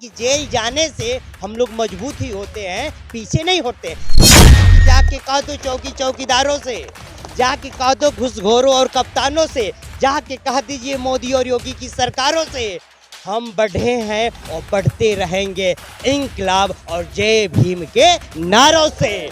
कि जेल जाने से हम लोग मजबूत ही होते हैं, पीछे नहीं होते। जाके कह दो चौकीदारों से, जाके कह दो घुसखोरों और कप्तानों से, जाके कह दीजिए मोदी और योगी की सरकारों से, हम बढ़े हैं और बढ़ते रहेंगे इंकलाब और जय भीम के नारों से।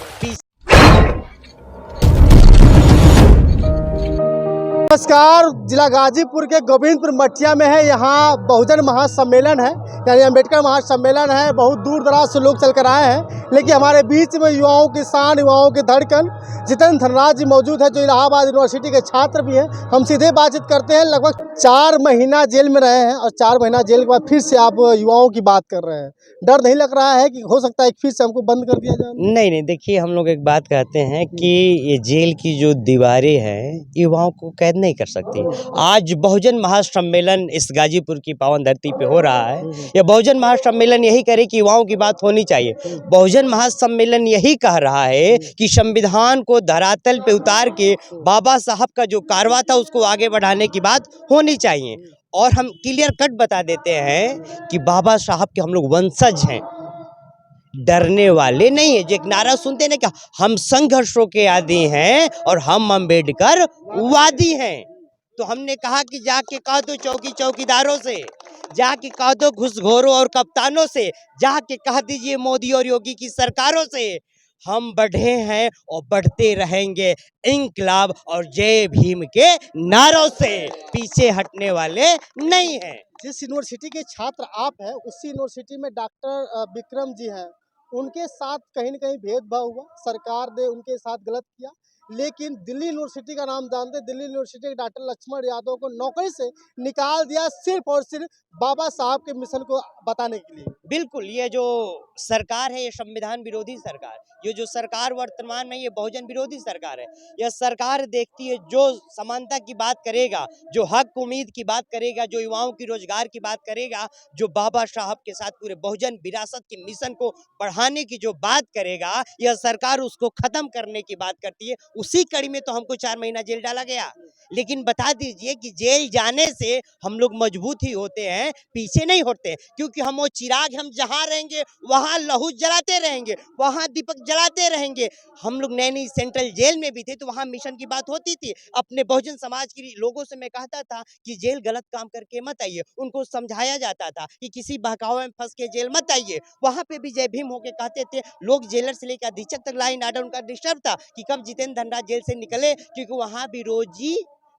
नमस्कार, जिला गाजीपुर के गोविंदपुर मठिया में है। यहाँ बहुजन महासम्मेलन है, यानी अम्बेडकर महासम्मेलन है। बहुत दूर दराज से लोग चल कर आए हैं, लेकिन हमारे बीच में युवाओं की शान, युवाओं की धड़कन जितेंद्र धनराज जी मौजूद है, जो इलाहाबाद यूनिवर्सिटी के छात्र भी हैं। हम सीधे बातचीत करते हैं। लगभग 4 महीना जेल में रहे हैं और 4 महीना जेल के बाद फिर से आप युवाओं की बात कर रहे हैं। डर नहीं लग रहा है कि हो सकता है फिर से हमको बंद कर दिया जाए? नहीं, देखिए, हम लोग एक बात कहते हैं कि ये जेल की जो दीवारें हैं युवाओं को कैद नहीं कर सकती। आज बहुजन महासम्मेलन इस गाजीपुर की पावन धरती पे हो रहा है। ये बहुजन महासम्मेलन यही करे कि युवाओं की बात होनी चाहिए। बहुजन महासम्मेलन यही कह रहा है कि संविधान को धरातल पे उतार के बाबा साहब का जो कारवा था उसको आगे बढ़ाने की बात होनी चाहिए। और हम क्लियर कट बता देते हैं कि बाबा साहब के हम लोग वंशज हैं, डरने वाले नहीं है। जो एक नारा सुनते हैं ना, क्या हम संघर्षों के आदी हैं और हम अम्बेडकर वादी हैं। तो हमने कहा कि जाके कह दो चौकीदारों से, जाके कह दो घुसखोरों और कप्तानों से, जाके कह दीजिए मोदी और योगी की सरकारों से, हम बढ़े हैं और बढ़ते रहेंगे इंकलाब और जय भीम के नारों से, पीछे हटने वाले नहीं हैं। जिस यूनिवर्सिटी के छात्र आप हैं, उसी यूनिवर्सिटी में डॉक्टर विक्रम जी हैं। उनके साथ कहीं न कहीं भेदभाव हुआ, सरकार ने उनके साथ गलत किया। लेकिन दिल्ली यूनिवर्सिटी का नाम जानते, दिल्ली यूनिवर्सिटी के डॉक्टर लक्ष्मण यादव को नौकरी से निकाल दिया, सिर्फ और सिर्फ बाबा साहब के मिशन को बताने के लिए। बिल्कुल, ये जो सरकार है ये संविधान विरोधी सरकार, ये जो सरकार वर्तमान में ये बहुजन विरोधी सरकार है। यह सरकार देखती है जो समानता की बात करेगा, जो हक उम्मीद की बात करेगा, जो युवाओं की रोजगार की बात करेगा, जो बाबा साहब के साथ पूरे बहुजन विरासत के मिशन को बढ़ाने की जो बात करेगा, यह सरकार उसको खत्म करने की बात करती है। उसी कड़ी में तो हमको 4 महीना जेल डाला गया। लेकिन बता दीजिए कि जेल जाने से हम लोग मजबूत ही होते हैं, पीछे नहीं होते। क्योंकि हम वो चिराग, हम जहाँ रहेंगे वहाँ लहू जलाते रहेंगे, वहाँ दीपक जलाते रहेंगे। हम लोग नैनी सेंट्रल जेल में भी थे तो वहाँ मिशन की बात होती थी। अपने बहुजन समाज के लोगों से मैं कहता था कि जेल गलत काम करके मत आइए। उनको समझाया जाता था कि किसी बहकावे में फंस के जेल मत आइए। वहाँ पे भी जय भीम होके कहते थे। लोग जेलर से लेकर अधीक्षक तक लाइन आर्डर उनका डिस्टर्ब था कि कब जितेंद्र धनराज जेल से निकले, क्योंकि वहाँ भी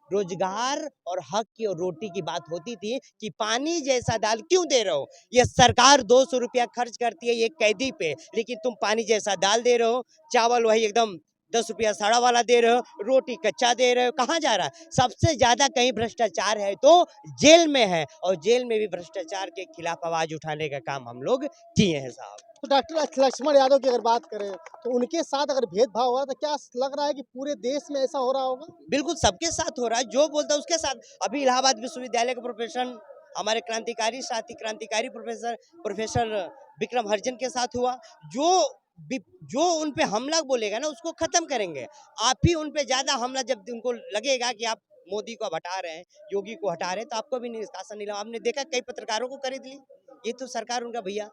रोजगार और हक की और रोटी की बात होती थी कि पानी जैसा दाल क्यों दे रहे हो। ये सरकार 200 रुपया खर्च करती है एक कैदी पे, लेकिन तुम पानी जैसा दाल दे रहे हो, चावल वही एकदम 10 रुपया सड़ा वाला दे रहे हो, रोटी कच्चा दे रहे हो। कहाँ जा रहा है? सबसे ज्यादा कहीं भ्रष्टाचार है तो जेल में है, और जेल में भी भ्रष्टाचार के खिलाफ आवाज उठाने का काम हम लोग किए हैं साहब। तो डॉक्टर लक्ष्मण यादव की अगर बात करें तो उनके साथ अगर भेदभाव हुआ तो क्या लग रहा है कि पूरे देश में ऐसा हो रहा होगा? बिल्कुल सबके साथ हो रहा है, जो बोलता है उसके साथ। अभी इलाहाबाद विश्वविद्यालय के प्रोफेसर, हमारे क्रांतिकारी साथी क्रांतिकारी प्रोफेसर विक्रम हरिजन के साथ हुआ। जो उन पे हमला बोलेगा ना उसको खत्म करेंगे। आप ही उन पे ज्यादा हमला, जब उनको लगेगा कि आप मोदी को हटा रहे हैं, योगी को हटा रहे हैं, तो आपको भी निष्कासन नहीं। आपने देखा कई पत्रकारों को खरीद ली। ये तो सरकार उनका भैया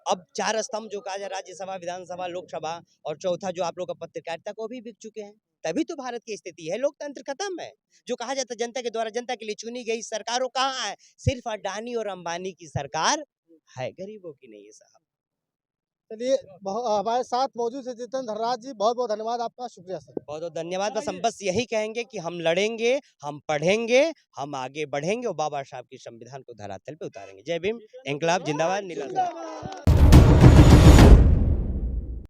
अब 4 स्तंभ जो कहा जाए, राज्यसभा, विधानसभा, लोकसभा, और चौथा जो आप लोग का पत्रकारिता को भी बिक चुके हैं। तभी तो भारत की स्थिति है, लोकतंत्र खत्म है। जो कहा जाता है जनता के द्वारा जनता के लिए चुनी गई सरकारों कहाँ है? सिर्फ अडानी और अंबानी की सरकार है, गरीबों की नहीं है साहब। चलिए, हमारे साथ मौजूद है जितेंद्र धनराज जी, बहुत बहुत धन्यवाद आपका, शुक्रिया सर। बहुत बहुत धन्यवाद। बस हम यही कहेंगे कि हम लड़ेंगे, हम पढ़ेंगे, हम आगे बढ़ेंगे और बाबा साहब की संविधान को धरातल पे उतारेंगे। जय भीम, इंकलाब जिंदाबाद, नीला।